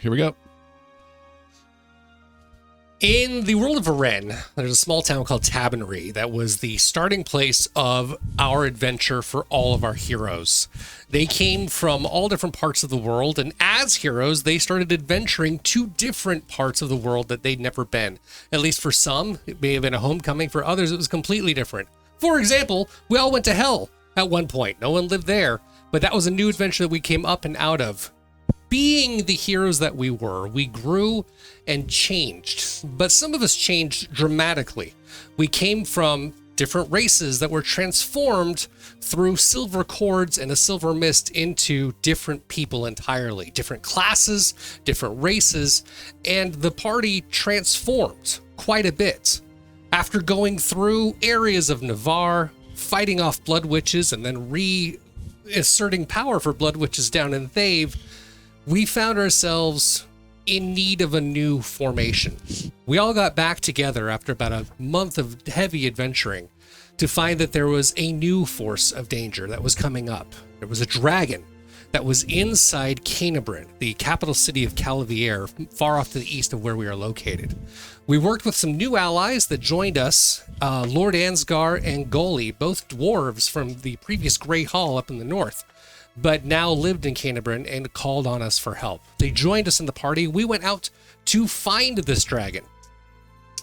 Here we go. In the world of Varen, there's a small town called Tabernary that was the starting place of our adventure for all of our heroes. They came from all different parts of the world, and as heroes, they started adventuring to different parts of the world that they'd never been. At least for some, it may have been a homecoming. For others, it was completely different. For example, we all went to Hell at one point. No one lived there, but that was a new adventure that we came up and out of. Being the heroes that we were, we grew and changed, but some of us changed dramatically. We came from different races that were transformed through silver cords and a silver mist into different people entirely, different classes, different races, and the party transformed quite a bit. After going through areas of Navarre, fighting off blood witches, and then reasserting power for blood witches down in Thave, we found ourselves in need of a new formation. We all got back together after about a month of heavy adventuring to find that there was a new force of danger that was coming up. There was a dragon that was inside Canabrin, the capital city of Calavier, far off to the east of where we are located. We worked with some new allies that joined us, Lord Ansgar and Goli, both dwarves from the previous Grey Hall up in the north, but now lived in Canabrin and called on us for help. They joined us in the party. We went out to find this dragon.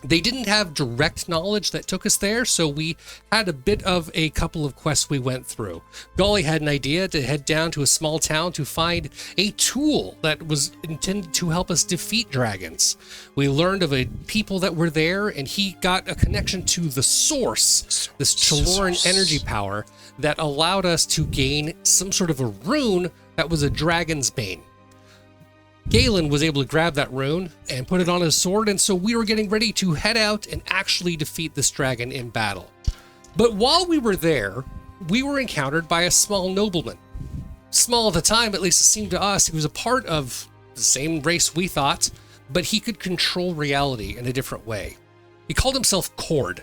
They didn't have direct knowledge that took us there, so we had a bit of a couple of quests we went through. Golly had an idea to head down to a small town to find a tool that was intended to help us defeat dragons. We learned of a people that were there, and he got a connection to the source, this Chaloran energy power that allowed us to gain some sort of a rune that was a dragon's bane. Galen was able to grab that rune and put it on his sword, and so we were getting ready to head out and actually defeat this dragon in battle. But while we were there, we were encountered by a small nobleman. Small at the time, at least it seemed to us. He was a part of the same race we thought, but he could control reality in a different way. He called himself Cord.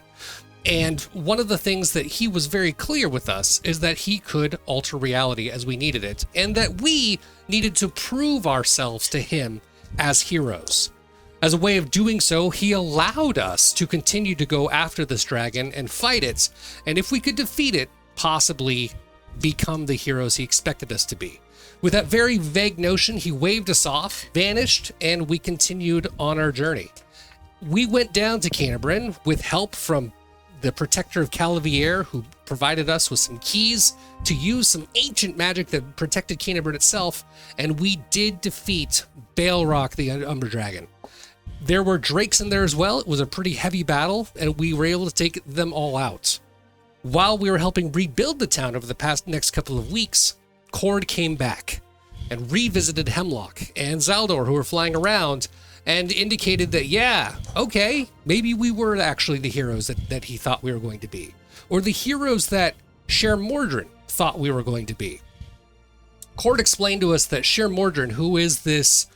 And one of the things that he was very clear with us is that he could alter reality as we needed it, and that we needed to prove ourselves to him as heroes. As a way of doing so, he allowed us to continue to go after this dragon and fight it, and if we could defeat it, possibly become the heroes he expected us to be. With that very vague notion, he waved us off, vanished, and we continued on our journey. We went down to Canabrin with help from the protector of Calavier, who provided us with some keys to use some ancient magic that protected Canabrin itself, and we did defeat Balrog the Umber Dragon. There were drakes in there as well. It was a pretty heavy battle, and we were able to take them all out. While we were helping rebuild the town over the next couple of weeks, Cord came back and revisited Hemlock and Zaldor, who were flying around, and indicated that, yeah, okay, maybe we were actually the heroes that he thought we were going to be, or the heroes that Sher Mordrin thought we were going to be. Cord explained to us that Sher Mordrin, who is this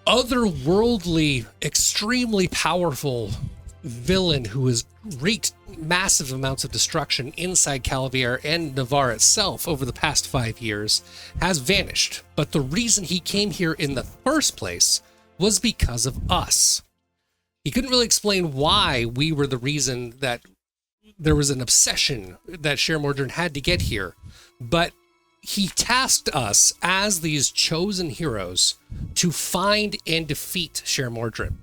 otherworldly, extremely powerful villain who has wreaked massive amounts of destruction inside Calavier and Navarre itself over the past 5 years, has vanished. But the reason he came here in the first place was because of us. He couldn't really explain why we were the reason that there was an obsession that Sher Mordrin had to get here, but he tasked us as these chosen heroes to find and defeat Sher Mordrin.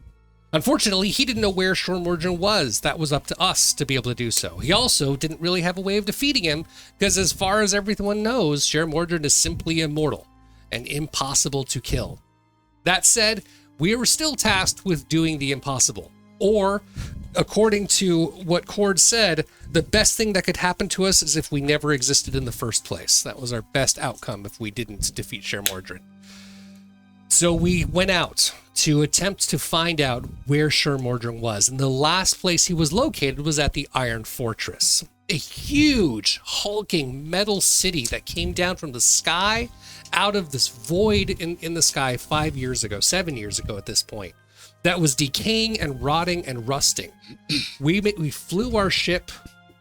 Unfortunately, he didn't know where Sher Mordrin was. That was up to us to be able to do so. He also didn't really have a way of defeating him, because as far as everyone knows, Sher Mordrin is simply immortal and impossible to kill. That said, we were still tasked with doing the impossible. Or, according to what Cord said, the best thing that could happen to us is if we never existed in the first place. That was our best outcome if we didn't defeat Sher Mordrin. So we went out to attempt to find out where Sher Mordrin was, and the last place he was located was at the Iron Fortress, a huge, hulking metal city that came down from the sky out of this void in the sky 7 years ago at this point, that was decaying and rotting and rusting. We flew our ship,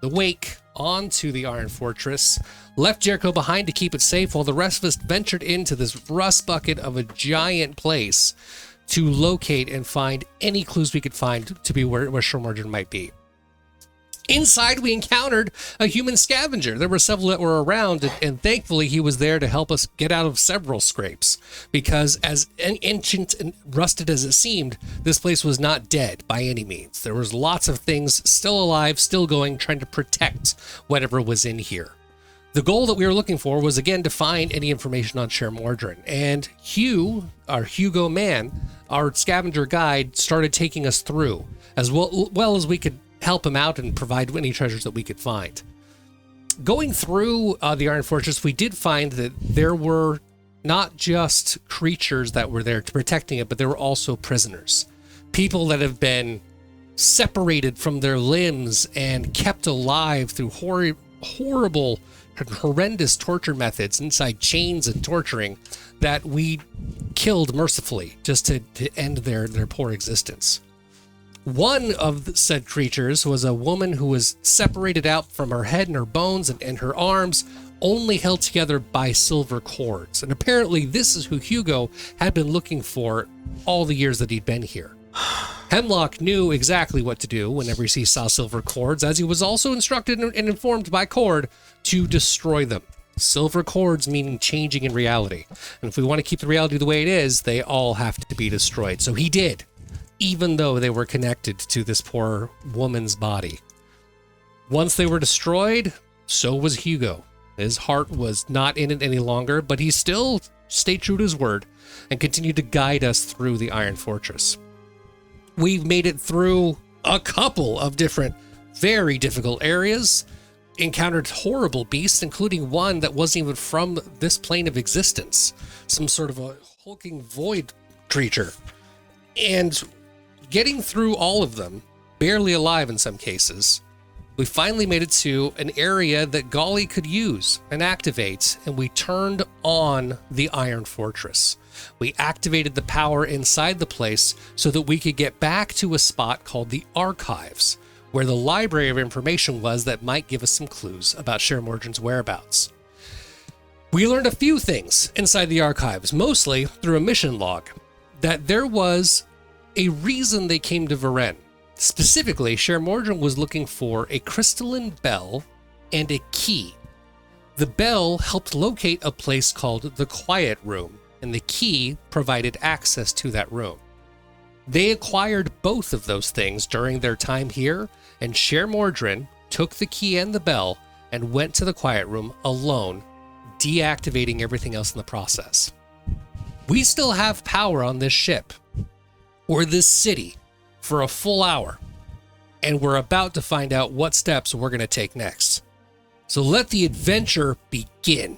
the Wake, onto the Iron Fortress, left Jericho behind to keep it safe, while the rest of us ventured into this rust bucket of a giant place to locate and find any clues we could find to be where Shermorgen might be. Inside, we encountered a human scavenger. There were several that were around, and thankfully he was there to help us get out of several scrapes, because as ancient and rusted as it seemed, this place was not dead by any means. There was lots of things still alive, still going, trying to protect whatever was in here. The goal that we were looking for was, again, to find any information on Shermorgen, and Hugo Mann, our scavenger guide, started taking us through, as well as we could help him out and provide any treasures that we could find. Going through the Iron Fortress, we did find that there were not just creatures that were there to protecting it, but there were also prisoners. People that have been separated from their limbs and kept alive through horrible, horrendous torture methods inside chains and torturing that we killed mercifully just to end their poor existence. One of the said creatures was a woman who was separated out from her head and her bones and her arms, only held together by silver cords. And apparently this is who Hugo had been looking for all the years that he'd been here. Hemlock knew exactly what to do whenever he saw silver cords, as he was also instructed and informed by Cord to destroy them. Silver cords meaning changing in reality. And if we want to keep the reality the way it is, they all have to be destroyed. So he did, even though they were connected to this poor woman's body. Once they were destroyed, so was Hugo. His heart was not in it any longer, but he still stayed true to his word and continued to guide us through the Iron Fortress. We've made it through a couple of different, very difficult areas, encountered horrible beasts, including one that wasn't even from this plane of existence, some sort of a hulking void creature. And getting through all of them, barely alive in some cases, we finally made it to an area that Golly could use and activate, and we turned on the Iron Fortress. We activated the power inside the place so that we could get back to a spot called the Archives, where the library of information was that might give us some clues about Shermorgen's whereabouts. We learned a few things inside the Archives, mostly through a mission log, that there was a reason they came to Varenne. Specifically, Shermorgen was looking for a crystalline bell and a key. The bell helped locate a place called the Quiet Room, and the key provided access to that room. They acquired both of those things during their time here, and Shermorgen took the key and the bell and went to the Quiet Room alone, deactivating everything else in the process. We still have power on this ship, or this city, for a full hour, and we're about to find out what steps we're going to take next. So let the adventure begin.